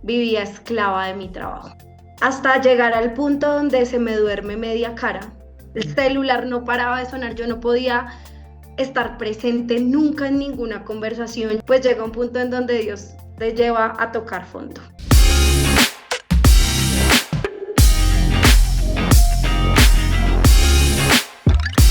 vivía esclava de mi trabajo. Hasta llegar al punto donde se me duerme media cara. El celular no paraba de sonar, yo no podía estar presente nunca en ninguna conversación. Pues llega un punto en donde Dios te lleva a tocar fondo.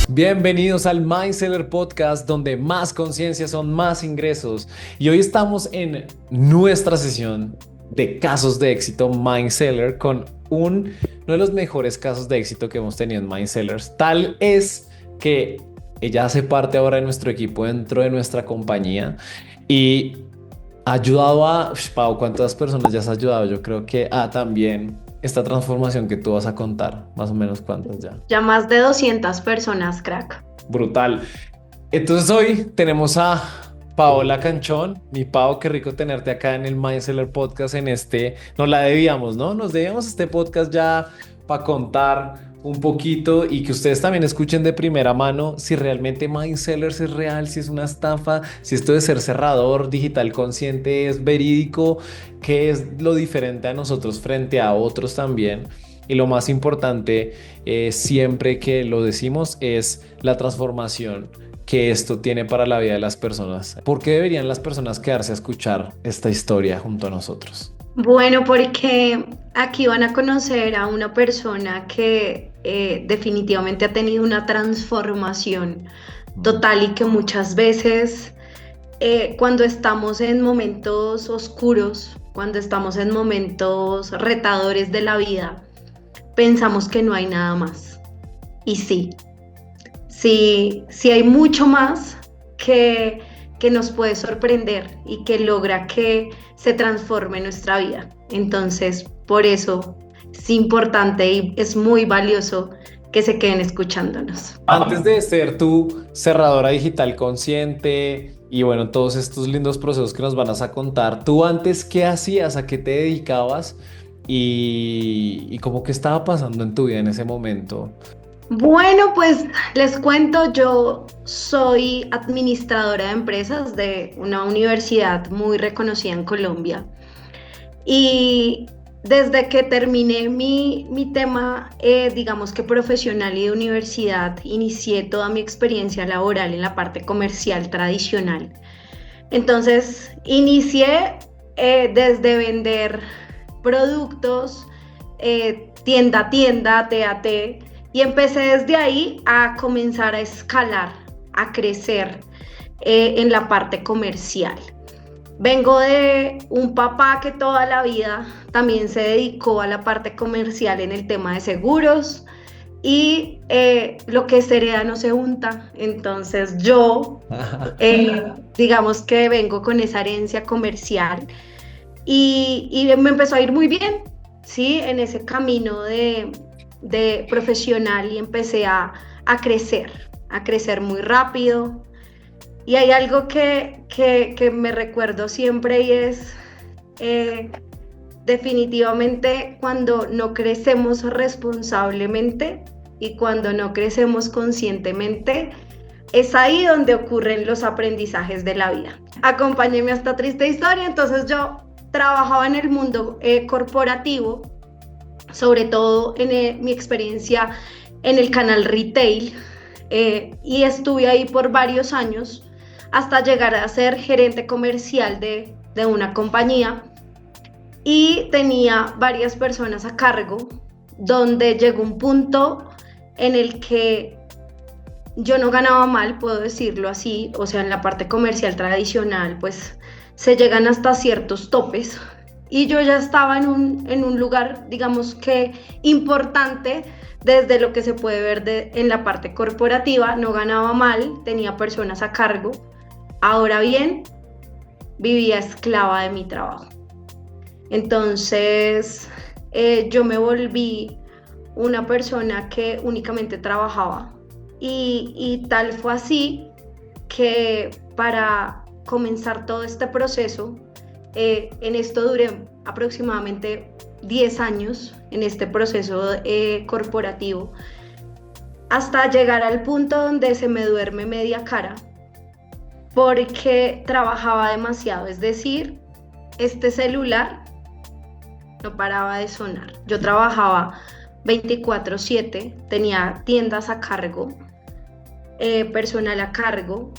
Bienvenidos al Mindseller Podcast, donde más conciencia son más ingresos. Y hoy estamos en nuestra sesión de casos de éxito Mindseller con uno de los mejores casos de éxito que hemos tenido en Mindsellers. Tal es que ella hace parte ahora de nuestro equipo dentro de nuestra compañía y ha ayudado a... Pau, ¿cuántas personas ya has ayudado? Yo creo que también esta transformación que tú vas a contar, más o menos cuántas ya. Ya más de 200 personas, crack. Brutal. Entonces hoy tenemos a Paola Canchón. Mi Pau, qué rico tenerte acá en el Mindseller Podcast nos la debíamos, ¿no? Nos debíamos este podcast ya para contar un poquito y que ustedes también escuchen de primera mano si realmente Mindsellers es real, si es una estafa, si esto de ser cerrador digital consciente es verídico, qué es lo diferente a nosotros frente a otros también. Y lo más importante, siempre que lo decimos, es la transformación que esto tiene para la vida de las personas. ¿Por qué deberían las personas quedarse a escuchar esta historia junto a nosotros? Bueno, porque aquí van a conocer a una persona que definitivamente ha tenido una transformación total y que muchas veces cuando estamos en momentos oscuros, cuando estamos en momentos retadores de la vida, pensamos que no hay nada más. Y sí hay mucho más que nos puede sorprender y que logra que se transforme nuestra vida. Entonces, por eso es importante y es muy valioso que se queden escuchándonos. Antes de ser tu cerradora digital consciente y bueno, todos estos lindos procesos que nos van a contar, ¿tú antes qué hacías? ¿A qué te dedicabas? Y cómo que estaba pasando en tu vida en ese momento. Bueno, pues les cuento, yo soy administradora de empresas de una universidad muy reconocida en Colombia y desde que terminé mi tema, digamos que profesional y de universidad, inicié toda mi experiencia laboral en la parte comercial tradicional. Entonces, inicié desde vender productos, tienda a tienda, T a T, y empecé desde ahí a comenzar a escalar, a crecer en la parte comercial. Vengo de un papá que toda la vida también se dedicó a la parte comercial en el tema de seguros y lo que se hereda no se unta. Entonces yo, digamos que vengo con esa herencia comercial y me empezó a ir muy bien, ¿sí? En ese camino de profesional y empecé a crecer muy rápido. Y hay algo que me recuerdo siempre y es definitivamente cuando no crecemos responsablemente y cuando no crecemos conscientemente, es ahí donde ocurren los aprendizajes de la vida. Acompáñenme a esta triste historia. Entonces yo trabajaba en el mundo corporativo, sobre todo en mi experiencia en el canal retail, y estuve ahí por varios años hasta llegar a ser gerente comercial de una compañía y tenía varias personas a cargo, donde llegó un punto en el que yo no ganaba mal, puedo decirlo así, o sea, en la parte comercial tradicional pues se llegan hasta ciertos topes. Y yo ya estaba en un lugar, digamos que importante desde lo que se puede ver en la parte corporativa. No ganaba mal, tenía personas a cargo. Ahora bien, vivía esclava de mi trabajo. Entonces, yo me volví una persona que únicamente trabajaba. Y tal fue así que para comenzar todo este proceso, en esto duré aproximadamente 10 años en este proceso corporativo, hasta llegar al punto donde se me duerme media cara porque trabajaba demasiado. Es decir, este celular no paraba de sonar. Yo trabajaba 24/7, tenía tiendas a cargo, personal a cargo,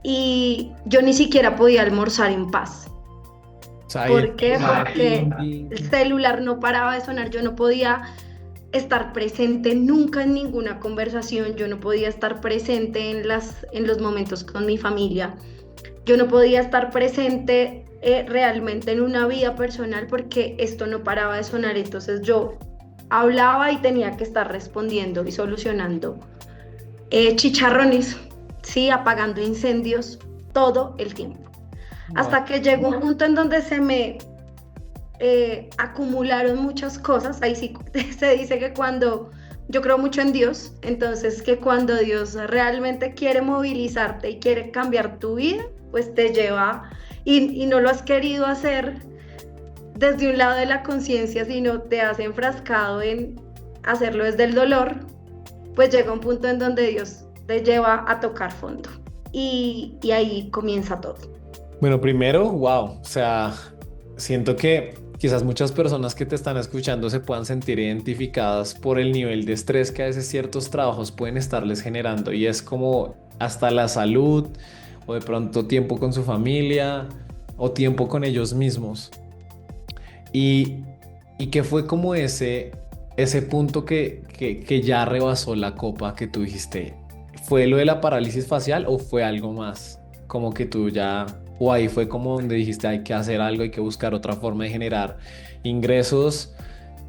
y yo ni siquiera podía almorzar en paz. O sea, ¿Por qué? Porque y- el celular no paraba de sonar, yo no podía estar presente nunca en ninguna conversación, yo no podía estar presente en los momentos con mi familia, yo no podía estar presente realmente en una vida personal porque esto no paraba de sonar, entonces yo hablaba y tenía que estar respondiendo y solucionando chicharrones, sí, apagando incendios todo el tiempo. wow. Hasta que llegó un punto en donde se me acumularon muchas cosas. Ahí sí se dice que cuando yo creo mucho en Dios, entonces que cuando Dios realmente quiere movilizarte y quiere cambiar tu vida, pues te lleva y no lo has querido hacer desde un lado de la conciencia, sino te has enfrascado en hacerlo desde el dolor, pues llega un punto en donde Dios te lleva a tocar fondo y ahí comienza todo. Bueno, primero, wow, o sea, siento que quizás muchas personas que te están escuchando se puedan sentir identificadas por el nivel de estrés que a veces ciertos trabajos pueden estarles generando y es como hasta la salud o de pronto tiempo con su familia o tiempo con ellos mismos. Y, y que fue como ese punto que ya rebasó la copa que tú dijiste. ¿Fue lo de la parálisis facial o fue algo más? Como que tú ya, o ahí fue como donde dijiste hay que hacer algo, hay que buscar otra forma de generar ingresos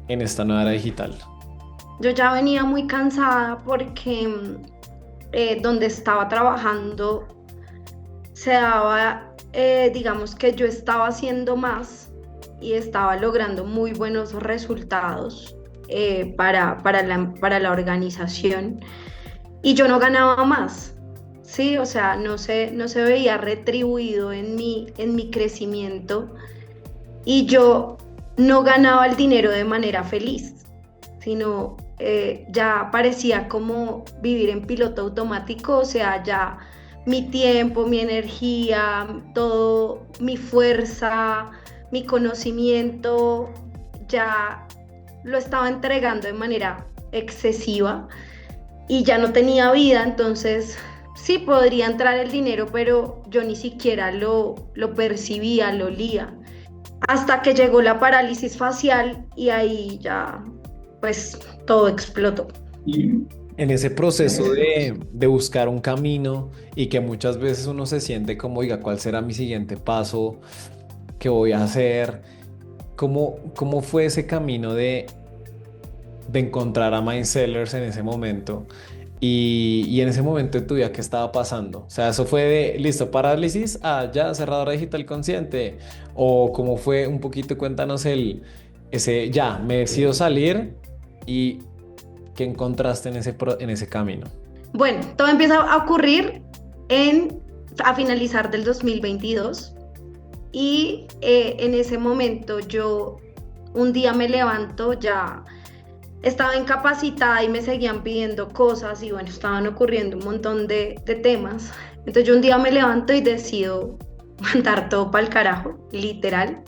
en esta nueva era digital. Yo ya venía muy cansada porque donde estaba trabajando se daba, digamos que yo estaba haciendo más y estaba logrando muy buenos resultados para la organización y yo no ganaba más, ¿sí? O sea, no se veía retribuido en mi crecimiento y yo no ganaba el dinero de manera feliz, sino ya parecía como vivir en piloto automático, o sea, ya mi tiempo, mi energía, todo, mi fuerza, mi conocimiento, ya lo estaba entregando de manera excesiva y ya no tenía vida, entonces sí podría entrar el dinero, pero yo ni siquiera lo percibía, lo olía. Hasta que llegó la parálisis facial y ahí ya, pues, todo explotó. En ese proceso de buscar un camino y que muchas veces uno se siente como, oiga, ¿cuál será mi siguiente paso? ¿Qué voy a hacer? ¿Cómo fue ese camino de encontrar a Mindsellers en ese momento? Y en ese momento de tu vida, ¿qué estaba pasando? O sea, eso fue de, listo, parálisis, ya, cerradura digital consciente. O cómo fue un poquito, cuéntanos ya, me decido salir y qué encontraste en en ese camino. Bueno, todo empieza a ocurrir a finalizar del 2022 y en ese momento yo un día me levanto, ya estaba incapacitada y me seguían pidiendo cosas y bueno, estaban ocurriendo un montón de temas. Entonces yo un día me levanto y decido mandar todo para el carajo, literal.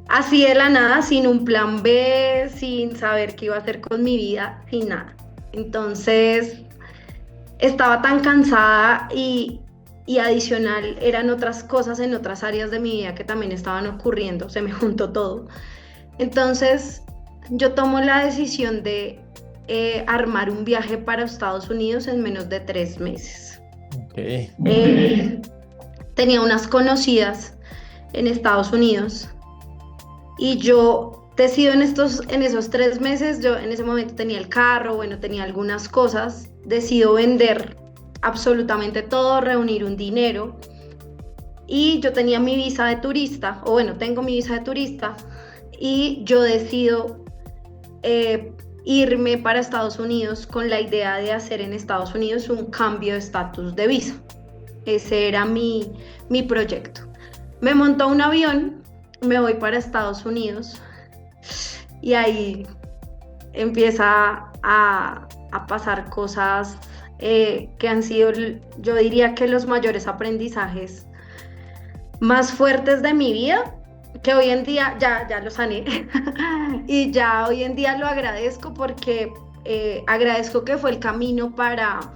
Así de la nada, sin un plan B, sin saber qué iba a hacer con mi vida, sin nada. Entonces estaba tan cansada y adicional eran otras cosas en otras áreas de mi vida que también estaban ocurriendo, se me juntó todo. Entonces yo tomo la decisión de armar un viaje para Estados Unidos en menos de 3 meses. Ok. Tenía unas conocidas en Estados Unidos y yo decido en esos 3 meses, yo en ese momento tenía el carro, bueno, tenía algunas cosas, decido vender absolutamente todo, reunir un dinero y yo tenía mi visa de turista, o bueno, tengo mi visa de turista y yo decido irme para Estados Unidos con la idea de hacer en Estados Unidos un cambio de estatus de visa. Ese era mi proyecto. Me monto a un avión, me voy para Estados Unidos y ahí empieza a pasar cosas que han sido, yo diría que los mayores aprendizajes más fuertes de mi vida, que hoy en día ya lo sané y ya hoy en día lo agradezco porque agradezco que fue el camino para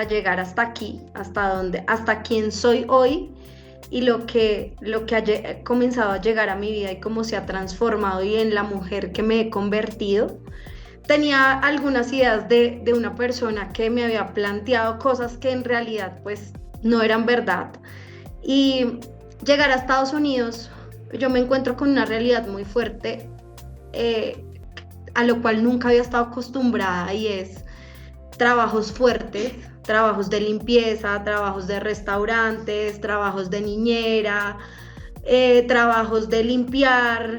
llegar hasta aquí, hasta quien soy hoy y lo que ha comenzado a llegar a mi vida y cómo se ha transformado y en la mujer que me he convertido. Tenía algunas ideas de una persona que me había planteado cosas que en realidad pues no eran verdad. Y llegar a Estados Unidos, yo me encuentro con una realidad muy fuerte, eh, a lo cual nunca había estado acostumbrada y es trabajos fuertes, trabajos de limpieza, trabajos de restaurantes, trabajos de niñera, trabajos de limpiar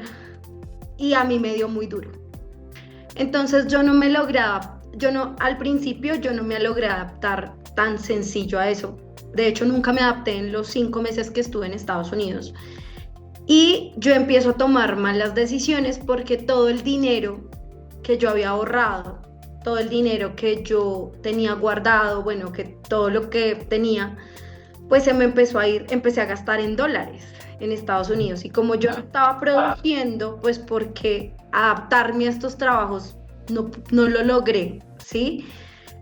y a mí me dio muy duro. Entonces yo no me lograba, al principio yo no me logré adaptar tan sencillo a eso. De hecho, nunca me adapté en los 5 meses que estuve en Estados Unidos. Y yo empiezo a tomar malas decisiones porque todo el dinero que yo había ahorrado, todo el dinero que yo tenía guardado, bueno, que todo lo que tenía, pues se me empezó a ir, empecé a gastar en dólares en Estados Unidos. Y como yo no estaba produciendo, pues porque adaptarme a estos trabajos no lo logré, ¿sí?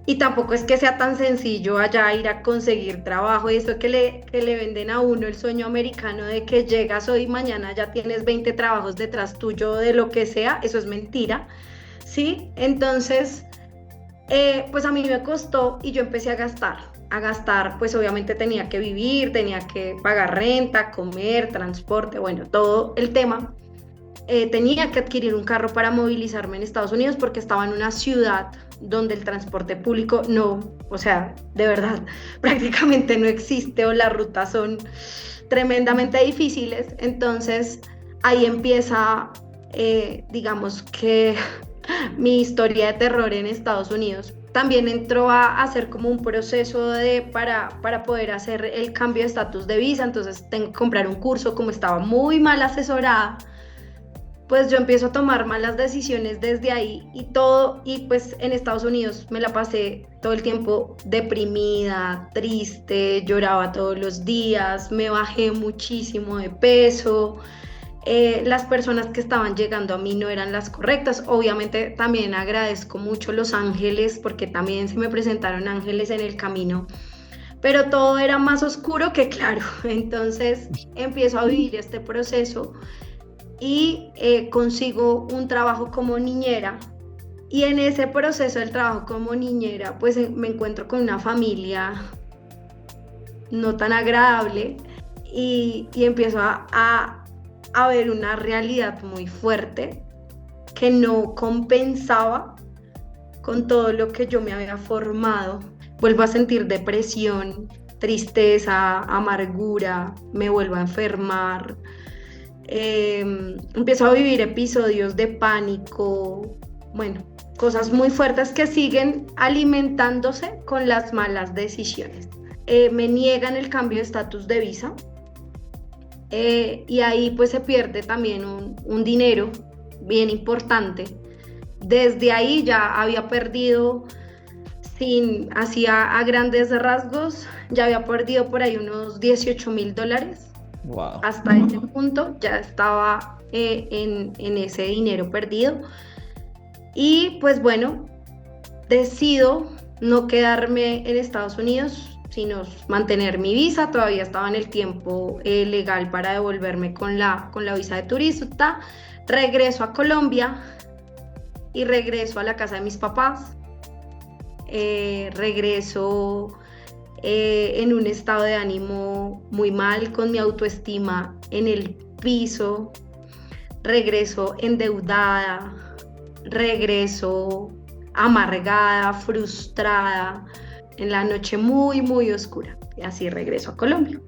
Y tampoco es que sea tan sencillo allá ir a conseguir trabajo y eso que le venden a uno el sueño americano de que llegas hoy y mañana ya tienes 20 trabajos detrás tuyo de lo que sea, eso es mentira, ¿sí? Entonces, pues a mí me costó y yo empecé a gastar, pues obviamente tenía que vivir, tenía que pagar renta, comer, transporte, bueno, todo el tema. Tenía que adquirir un carro para movilizarme en Estados Unidos porque estaba en una ciudad donde el transporte público no, o sea, de verdad, prácticamente no existe o las rutas son tremendamente difíciles. Entonces ahí empieza, digamos que mi historia de terror en Estados Unidos. También entró a hacer como un proceso para poder hacer el cambio de estatus de visa, entonces tengo que comprar un curso, como estaba muy mal asesorada, pues yo empiezo a tomar malas decisiones desde ahí y pues en Estados Unidos me la pasé todo el tiempo deprimida, triste, lloraba todos los días, me bajé muchísimo de peso, las personas que estaban llegando a mí no eran las correctas. Obviamente también agradezco mucho los ángeles porque también se me presentaron ángeles en el camino, pero todo era más oscuro que claro. Entonces empiezo a vivir este proceso y consigo un trabajo como niñera. Y en ese proceso del trabajo como niñera, pues me encuentro con una familia no tan agradable y empiezo a ver una realidad muy fuerte que no compensaba con todo lo que yo me había formado. Vuelvo a sentir depresión, tristeza, amargura, me vuelvo a enfermar. Empiezo a vivir episodios de pánico, bueno, cosas muy fuertes que siguen alimentándose con las malas decisiones. Me niegan el cambio de estatus de visa. Y ahí pues se pierde también un dinero bien importante. Desde ahí ya había perdido, así a grandes rasgos, ya había perdido por ahí unos $18,000. Wow. Hasta ese punto ya estaba en ese dinero perdido. Y pues bueno, decido no quedarme en Estados Unidos, sino mantener mi visa. Todavía estaba en el tiempo legal para devolverme con la visa de turista. Regreso a Colombia y regreso a la casa de mis papás. Regreso en un estado de ánimo muy mal, con mi autoestima en el piso. Regreso endeudada, regreso amargada, frustrada, en la noche muy, muy oscura. Y así regreso a Colombia.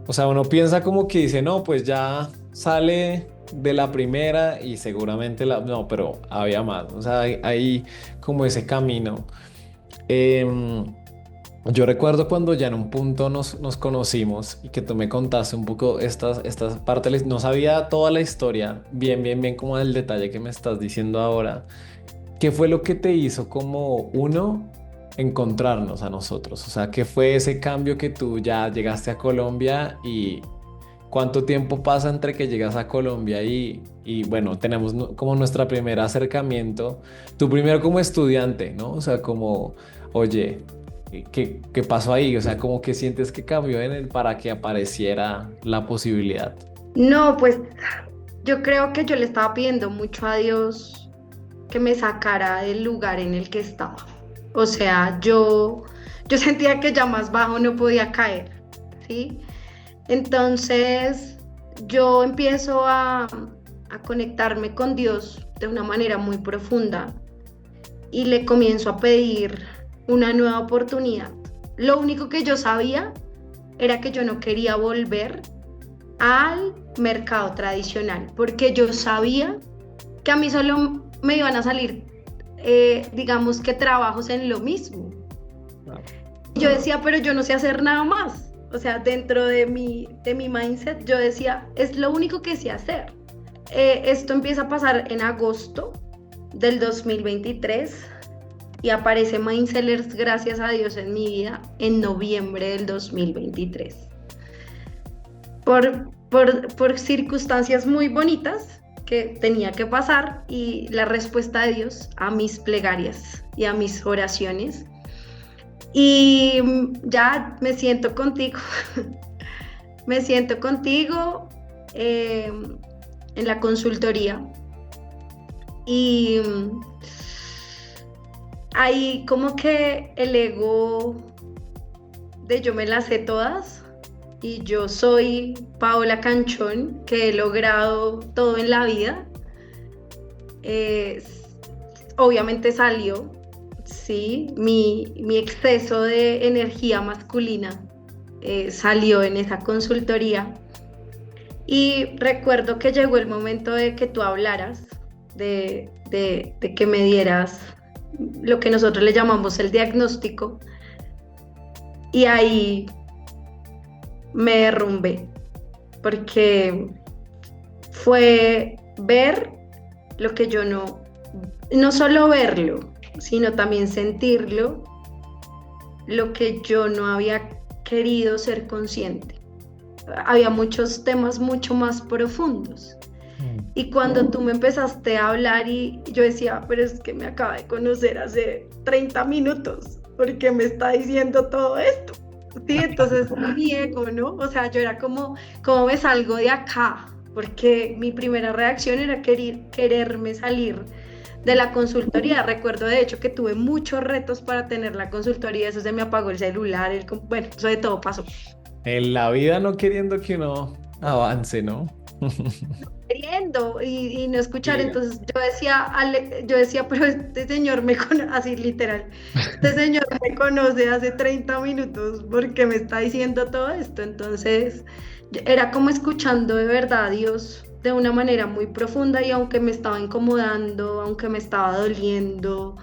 O sea, uno piensa como que dice, no, pues ya sale de la primera y seguramente no, pero había más. O sea, hay como ese camino. Yo recuerdo cuando ya en un punto nos conocimos y que tú me contaste un poco estas partes, no sabía toda la historia, bien como el detalle que me estás diciendo ahora. ¿Qué fue lo que te hizo como uno encontrarnos a nosotros? O sea, ¿qué fue ese cambio que tú ya llegaste a Colombia y ¿Cuánto tiempo pasa entre que llegas a Colombia y bueno, tenemos como nuestra primer acercamiento, tú primero como estudiante, ¿no? O sea, como, oye, ¿qué pasó ahí? O sea, como que sientes que cambió en el para que apareciera la posibilidad. No, pues yo creo que yo le estaba pidiendo mucho a Dios que me sacara del lugar en el que estaba. O sea, yo sentía que ya más bajo no podía caer, ¿sí? Entonces yo empiezo a conectarme con Dios de una manera muy profunda y le comienzo a pedir una nueva oportunidad. Lo único que yo sabía era que yo no quería volver al mercado tradicional, porque yo sabía que a mí solo me iban a salir, digamos que trabajos en lo mismo. Claro. Yo decía, pero yo no sé hacer nada más. O sea, dentro de mi mindset, yo decía, es lo único que sé hacer. Esto empieza a pasar en agosto del 2023 y aparece Mindsellers, gracias a Dios, en mi vida en noviembre del 2023. Por circunstancias muy bonitas que tenía que pasar y la respuesta de Dios a mis plegarias y a mis oraciones. Y ya me siento contigo, me siento contigo en la consultoría y ahí como que el ego de yo me las sé todas y yo soy Paola Canchón, que he logrado todo en la vida, eh, obviamente salió, sí, mi exceso de energía masculina salió en esa consultoría. Y recuerdo que llegó el momento de que tú hablaras, de que me dieras lo que nosotros le llamamos el diagnóstico, y ahí me derrumbé, porque fue ver lo que yo no solo verlo, sino también sentirlo, lo que yo no había querido ser consciente. Había muchos temas mucho más profundos. Y cuando tú me empezaste a hablar y yo decía, pero es que me acaba de conocer hace 30 minutos, ¿porque me está diciendo todo esto? Sí, entonces mi ego, ¿no? O sea, yo era como, ¿cómo me salgo de acá? Porque mi primera reacción era quererme salir de la consultoría. Recuerdo de hecho que tuve muchos retos para tener la consultoría, eso se me apagó el celular, bueno, eso de todo pasó. En la vida no queriendo que uno avance, ¿no? Queriendo y no escuchar, Llega. entonces yo decía, pero este señor me conoce, así literal, este señor me conoce hace 30 minutos porque me está diciendo todo esto, entonces era como escuchando de verdad a Dios de una manera muy profunda y aunque me estaba incomodando, aunque me estaba doliendo,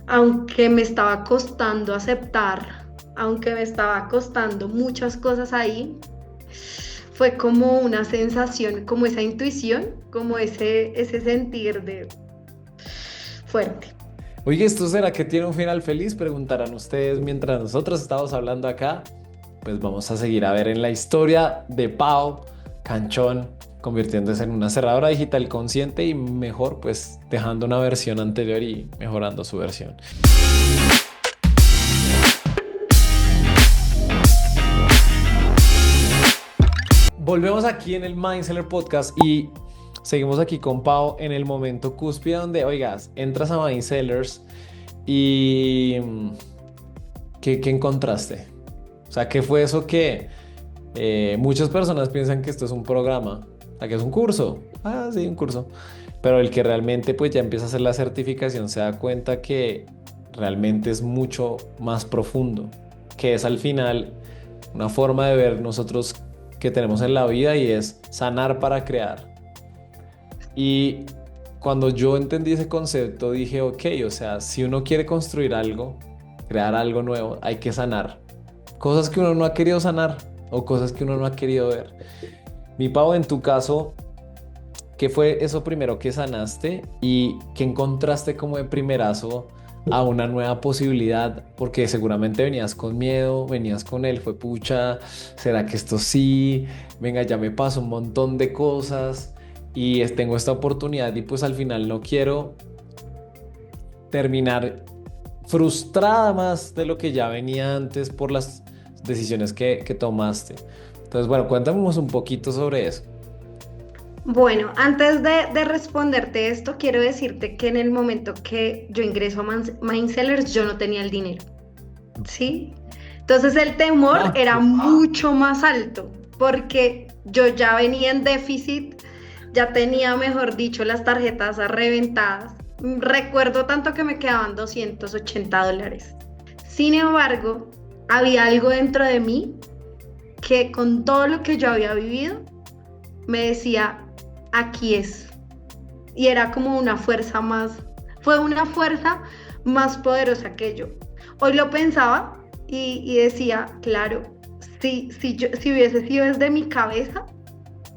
aunque me estaba costando aceptar, aunque me estaba costando muchas cosas ahí, fue como una sensación, como esa intuición, como ese sentir de fuerte. Oye, ¿esto será que tiene un final feliz? Preguntarán ustedes mientras nosotros estamos hablando acá. Pues vamos a seguir a ver en la historia de Pau Canchón convirtiéndose en una cerradora digital consciente y mejor, pues dejando una versión anterior y mejorando su versión. Volvemos aquí en el Mindseller Podcast y seguimos aquí con Pau en el momento cúspide donde, oigas, entras a Mindsellers y ¿qué encontraste? O sea, ¿qué fue eso que muchas personas piensan que esto es un programa, o sea, que es un curso? Ah, sí, un curso. Pero el que realmente pues ya empieza a hacer la certificación se da cuenta que realmente es mucho más profundo, que es al final una forma de ver nosotros que tenemos en la vida y es sanar para crear. Y cuando yo entendí ese concepto dije, ok, o sea, si uno quiere construir algo, crear algo nuevo, hay que sanar cosas que uno no ha querido sanar o cosas que uno no ha querido ver. Mi Pau, en tu caso, ¿qué fue eso primero que sanaste y qué encontraste como de primerazo a una nueva posibilidad? Porque seguramente venías con miedo, venías con él, fue pucha, ¿será que esto sí? Venga, ya me pasó un montón de cosas y tengo esta oportunidad y pues al final no quiero terminar frustrada más de lo que ya venía antes por las decisiones que tomaste. Entonces, bueno, cuéntame un poquito sobre eso. Bueno, antes de responderte esto, quiero decirte que en el momento que yo ingreso a Mindsellers, yo no tenía el dinero, ¿sí? Entonces el temor Ah, era mucho más alto, porque yo ya venía en déficit, ya tenía, mejor dicho, las tarjetas reventadas. Recuerdo tanto que me quedaban $280. Sin embargo, había algo dentro de mí que con todo lo que yo había vivido, me decía, aquí es. Y era como una fuerza más, fue una fuerza más poderosa que yo. Hoy lo pensaba y decía, claro, si hubiese sido desde mi cabeza,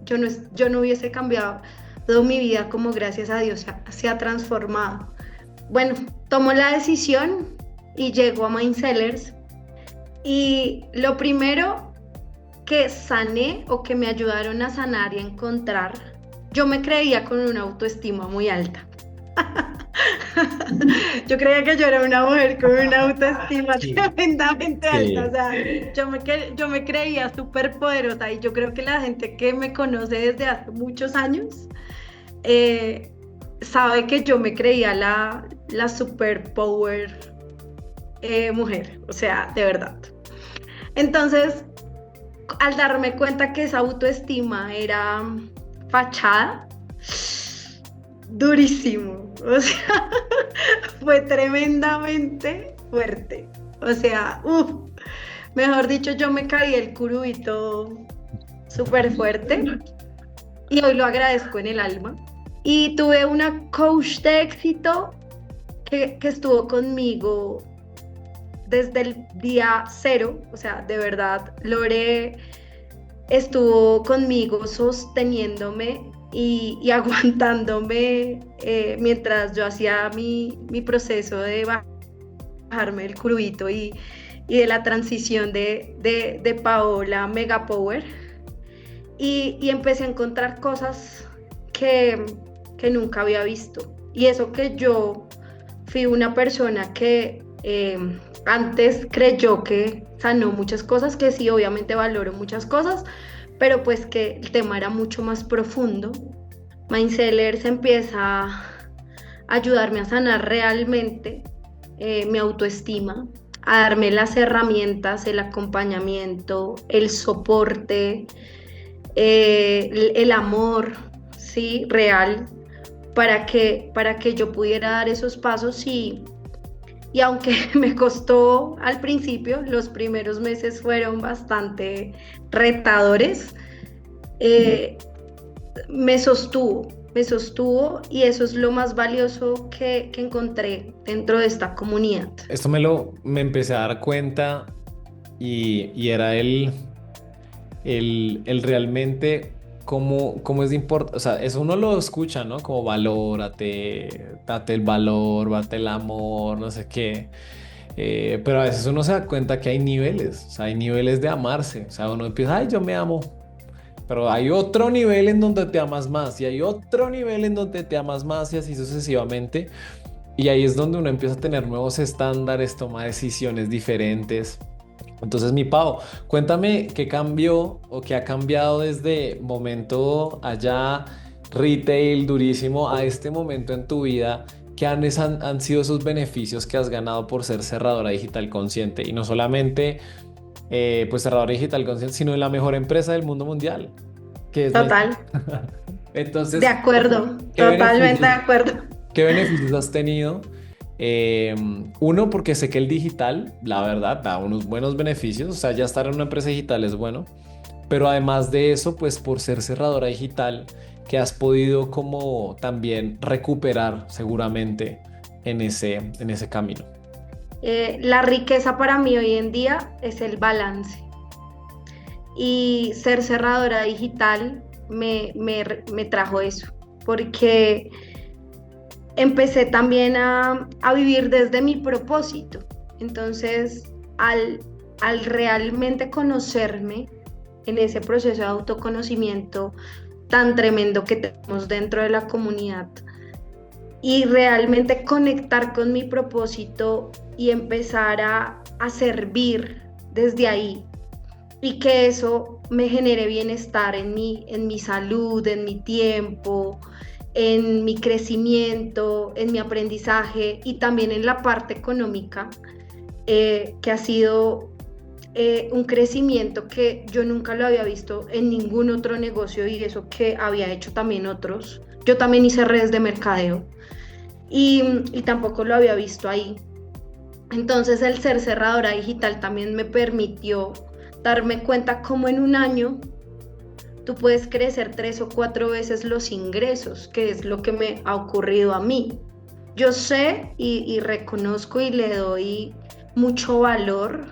yo no hubiese cambiado toda mi vida como gracias a Dios se ha transformado. Bueno, tomo la decisión y llego a Mindsellers y lo primero que sané o que me ayudaron a sanar y a encontrar, yo me creía con una autoestima muy alta. Yo creía que yo era una mujer con una autoestima sí, tremendamente alta, o sí. sea, yo me creía súper poderosa y yo creo que la gente que me conoce desde hace muchos años eh, sabe que yo me creía la super power mujer, o sea, de verdad. Entonces, al darme cuenta que esa autoestima era fachada, durísimo, o sea, fue tremendamente fuerte, o sea, mejor dicho, yo me caí el curubito súper fuerte y hoy lo agradezco en el alma. Y tuve una coach de éxito que estuvo conmigo desde el día cero, o sea, de verdad, Lore estuvo conmigo sosteniéndome y aguantándome mientras yo hacía mi proceso de bajarme el curvito y de la transición de Paola a Mega Power. Y empecé a encontrar cosas que nunca había visto. Y eso que yo fui una persona que antes creyó que sanó muchas cosas, que sí, obviamente valoro muchas cosas, pero pues que el tema era mucho más profundo. Mindseller se empieza a ayudarme a sanar realmente mi autoestima, a darme las herramientas, el acompañamiento, el soporte, el amor, sí, real, para que yo pudiera dar esos pasos y aunque me costó al principio, los primeros meses fueron bastante retadores, eh, me sostuvo y eso es lo más valioso que encontré dentro de esta comunidad. Esto me empecé a dar cuenta y era el realmente cómo es de importante, o sea, eso uno lo escucha, ¿no? Como valórate, date el valor, date el amor, no sé qué. Pero a veces uno se da cuenta que hay niveles, o sea, hay niveles de amarse, o sea, uno empieza, ay, yo me amo, pero hay otro nivel en donde te amas más y hay otro nivel en donde te amas más y así sucesivamente. Y ahí es donde uno empieza a tener nuevos estándares, toma decisiones diferentes. Entonces, mi Pau, cuéntame qué cambió o qué ha cambiado desde momento allá, retail durísimo, a este momento en tu vida. ¿Qué han sido esos beneficios que has ganado por ser cerradora digital consciente? Y no solamente pues cerradora digital consciente, sino en la mejor empresa del mundo mundial, que es Total, de Entonces, acuerdo, ¿qué totalmente de beneficios? acuerdo. ¿Qué beneficios has tenido? Uno, porque sé que el digital, la verdad, da unos buenos beneficios. O sea, ya estar en una empresa digital es bueno. Pero además de eso, pues por ser cerradora digital, que has podido como también recuperar seguramente en ese camino. La riqueza para mí hoy en día es el balance y ser cerradora digital me trajo eso, porque empecé también a vivir desde mi propósito. Entonces, al realmente conocerme en ese proceso de autoconocimiento tan tremendo que tenemos dentro de la comunidad y realmente conectar con mi propósito y empezar a servir desde ahí y que eso me genere bienestar en mi salud, en mi tiempo, en mi crecimiento, en mi aprendizaje y también en la parte económica, que ha sido un crecimiento que yo nunca lo había visto en ningún otro negocio y eso que había hecho también otros. Yo también hice redes de mercadeo y tampoco lo había visto ahí. Entonces el ser cerradora digital también me permitió darme cuenta cómo en un año tú puedes crecer 3 o 4 veces los ingresos, que es lo que me ha ocurrido a mí. Yo sé y reconozco y le doy mucho valor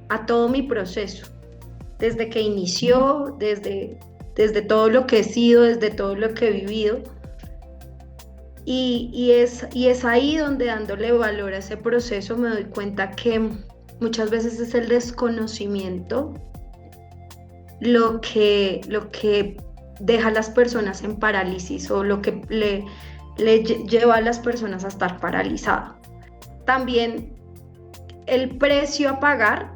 a todo mi proceso, desde que inició, desde todo lo que he sido, desde todo lo que he vivido. Y es ahí donde dándole valor a ese proceso me doy cuenta que muchas veces es el desconocimiento lo que deja a las personas en parálisis o lo que le lleva a las personas a estar paralizadas. También el precio a pagar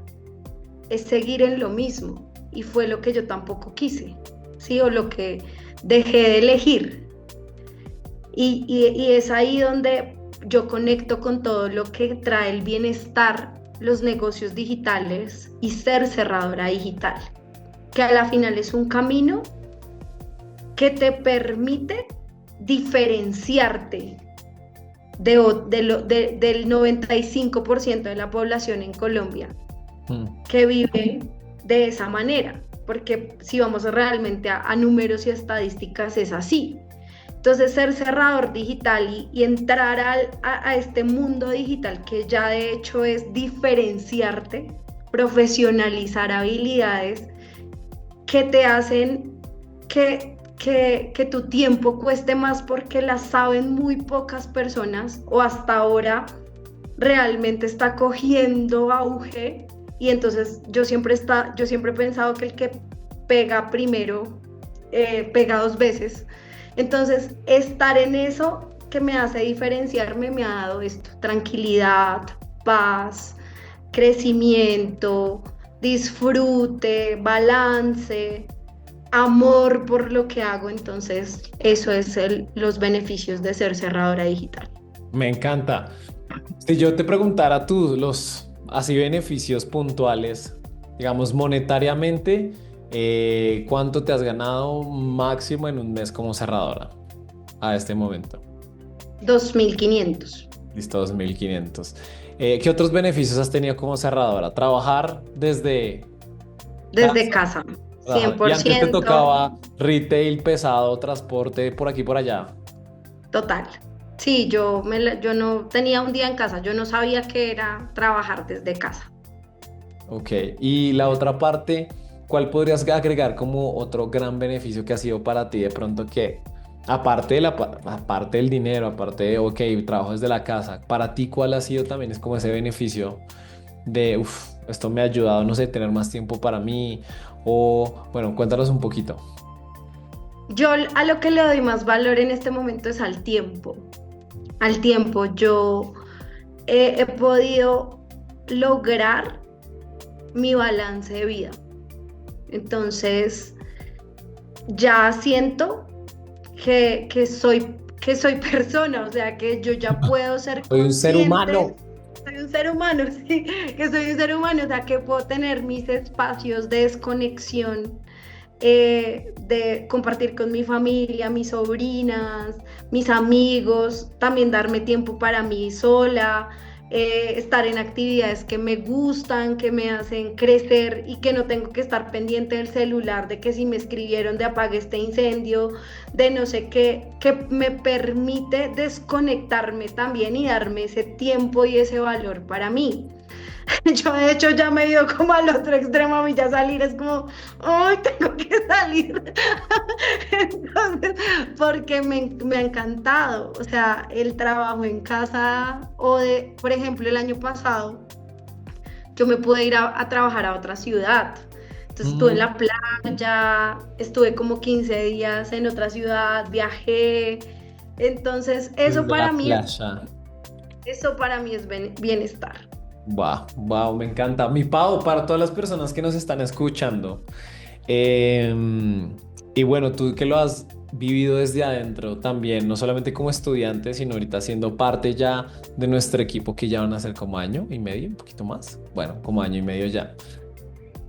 es seguir en lo mismo y fue lo que yo tampoco quise, ¿sí? O lo que dejé de elegir. Y es ahí donde yo conecto con todo lo que trae el bienestar, los negocios digitales y ser cerradora digital, que a la final es un camino que te permite diferenciarte del 95% de la población en Colombia que vive de esa manera, porque si vamos realmente a números y estadísticas es así. Entonces ser cerrador digital y entrar a este mundo digital que ya de hecho es diferenciarte, profesionalizar habilidades que te hacen que tu tiempo cueste más porque las saben muy pocas personas o hasta ahora realmente está cogiendo auge y entonces yo siempre he pensado que el que pega primero pega 2 veces. Entonces, estar en eso que me hace diferenciarme me ha dado esto, tranquilidad, paz, crecimiento, disfrute, balance, amor por lo que hago. Entonces, eso es los beneficios de ser cerradora digital. Me encanta. Si yo te preguntara los así beneficios puntuales, digamos monetariamente, ¿cuánto te has ganado máximo en un mes como cerradora a este momento? 2.500. Listo, 2.500. ¿Qué otros beneficios has tenido como cerradora? Trabajar desde casa, 100%. Y antes te tocaba retail pesado, transporte por aquí por allá. Total. Sí, yo no tenía un día en casa, yo no sabía qué era trabajar desde casa. Ok, y la otra parte, ¿cuál podrías agregar como otro gran beneficio que ha sido para ti de pronto que, aparte del dinero, aparte de, ok, trabajo desde la casa, para ti cuál ha sido también es como ese beneficio de, esto me ha ayudado, no sé, tener más tiempo para mí o, bueno, cuéntanos un poquito. Yo a lo que le doy más valor en este momento es al tiempo. Al tiempo, yo he podido lograr mi balance de vida. Entonces, ya siento que soy persona, o sea, que yo ya puedo ser Soy un ser humano. Soy un ser humano, sí, que soy un ser humano, o sea, que puedo tener mis espacios de desconexión, de compartir con mi familia, mis sobrinas, mis amigos, también darme tiempo para mí sola, estar en actividades que me gustan, que me hacen crecer y que no tengo que estar pendiente del celular, de que si me escribieron de apague este incendio, de no sé qué, que me permite desconectarme también y darme ese tiempo y ese valor para mí. Yo de hecho ya me he ido como al otro extremo, a mí ya salir es como, ¡ay, tengo que salir! Entonces, porque me ha encantado, o sea, el trabajo en casa por ejemplo, el año pasado yo me pude ir a trabajar a otra ciudad. Entonces estuve en Mm, la playa, estuve como 15 días en otra ciudad, viajé. Entonces desde la playa. eso para mí es bienestar. Wow, wow, me encanta. Mi Pau, para todas las personas que nos están escuchando. Y bueno, tú que lo has vivido desde adentro también, no solamente como estudiante, sino ahorita siendo parte ya de nuestro equipo que ya van a ser como año y medio, un poquito más. Bueno, como año y medio ya.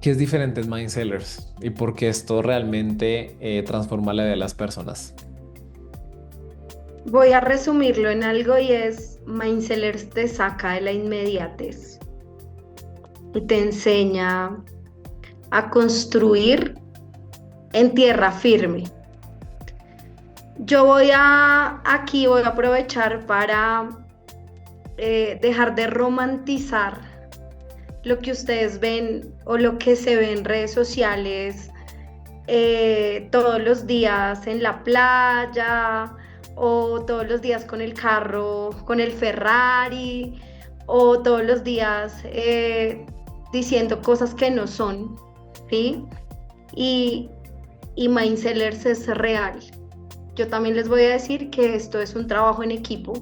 ¿Qué es diferente en Mind Sellers y por qué esto realmente transforma la vida de las personas? Voy a resumirlo en algo y es, Mindsellers te saca de la inmediatez y te enseña a construir en tierra firme. Aquí voy a aprovechar para dejar de romantizar lo que ustedes ven o lo que se ve en redes sociales todos los días en la playa o todos los días con el carro, con el Ferrari o todos los días diciendo cosas que no son, ¿sí? Y, y Mindsellers es real. Yo también les voy a decir que esto es un trabajo en equipo.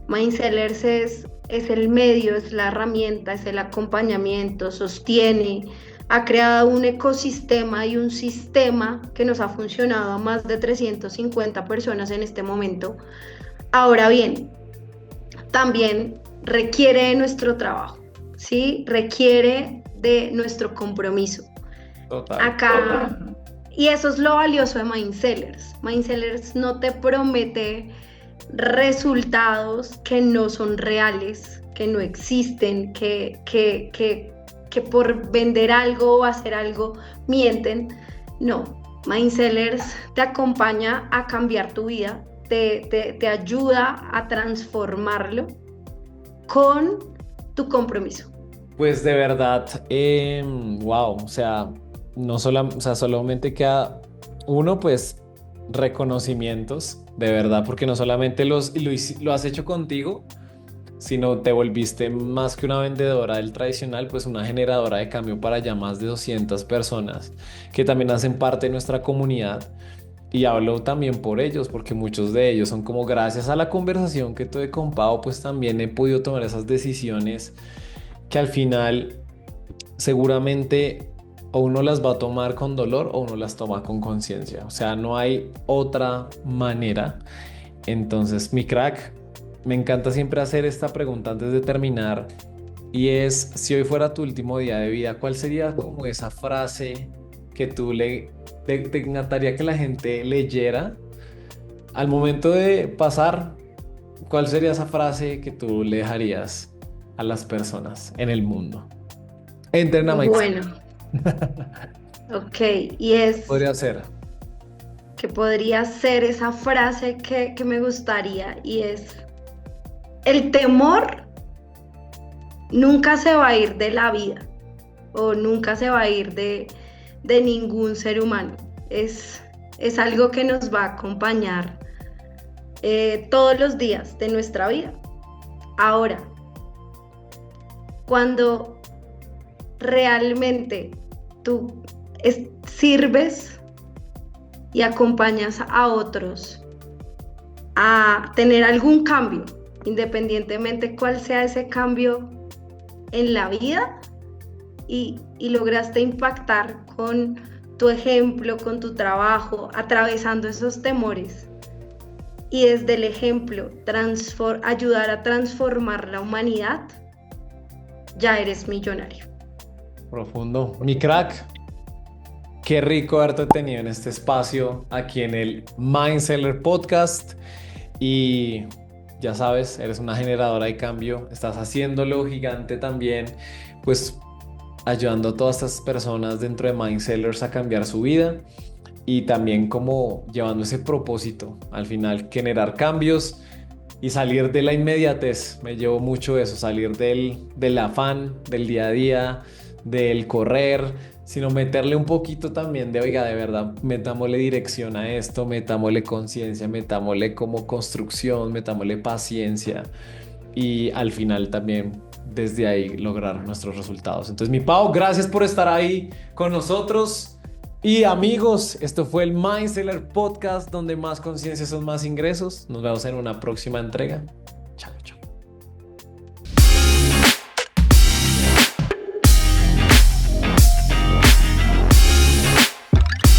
Mindsellers es el medio, es la herramienta, es el acompañamiento, sostiene, ha creado un ecosistema y un sistema que nos ha funcionado a más de 350 personas en este momento. Ahora bien, también requiere de nuestro trabajo, ¿sí? Requiere de nuestro compromiso. Total. Acá, y eso es lo valioso de Mindsellers. Mindsellers no te promete resultados que no son reales, que no existen, que por vender algo o hacer algo mienten. No, Mindsellers te acompaña a cambiar tu vida, te ayuda a transformarlo con tu compromiso. Pues de verdad, wow, o sea, no solo, o sea, solamente queda uno, pues reconocimientos, de verdad, porque no solamente lo has hecho contigo, sino te volviste más que una vendedora del tradicional, pues una generadora de cambio para ya más de 200 personas que también hacen parte de nuestra comunidad. Y hablo también por ellos, porque muchos de ellos son como gracias a la conversación que tuve con Pau, pues también he podido tomar esas decisiones que al final seguramente o uno las va a tomar con dolor o uno las toma con conciencia. O sea, no hay otra manera. Entonces, mi crack, me encanta siempre hacer esta pregunta antes de terminar y es, si hoy fuera tu último día de vida, ¿cuál sería como esa frase que te encantaría que la gente leyera al momento de pasar? ¿Cuál sería esa frase que tú le dejarías a las personas en el mundo? Entren a Mindset. Bueno, ok, y es Podría ser. que podría ser esa frase que me gustaría y es, el temor nunca se va a ir de la vida o nunca se va a ir de ningún ser humano. Es algo que nos va a acompañar todos los días de nuestra vida. Ahora, cuando realmente tú sirves y acompañas a otros a tener algún cambio, independientemente cuál sea ese cambio en la vida, y lograste impactar con tu ejemplo, con tu trabajo, atravesando esos temores y desde el ejemplo ayudar a transformar la humanidad, ya eres millonario. Profundo. Mi crack, qué rico haberte tenido en este espacio aquí en el Mindseller Podcast. Y ya sabes, eres una generadora de cambio, estás haciéndolo gigante también, pues ayudando a todas estas personas dentro de Mindsellers a cambiar su vida y también como llevando ese propósito al final, generar cambios y salir de la inmediatez. Me llevo mucho eso, salir del afán, del día a día, del correr, sino meterle un poquito también de, oiga, de verdad, metámosle dirección a esto, metámosle conciencia, metámosle como construcción, metámosle paciencia y al final también desde ahí lograr nuestros resultados. Entonces, mi Pau, gracias por estar ahí con nosotros. Y amigos, esto fue el Mindseller Podcast, donde más conciencia son más ingresos. Nos vemos en una próxima entrega.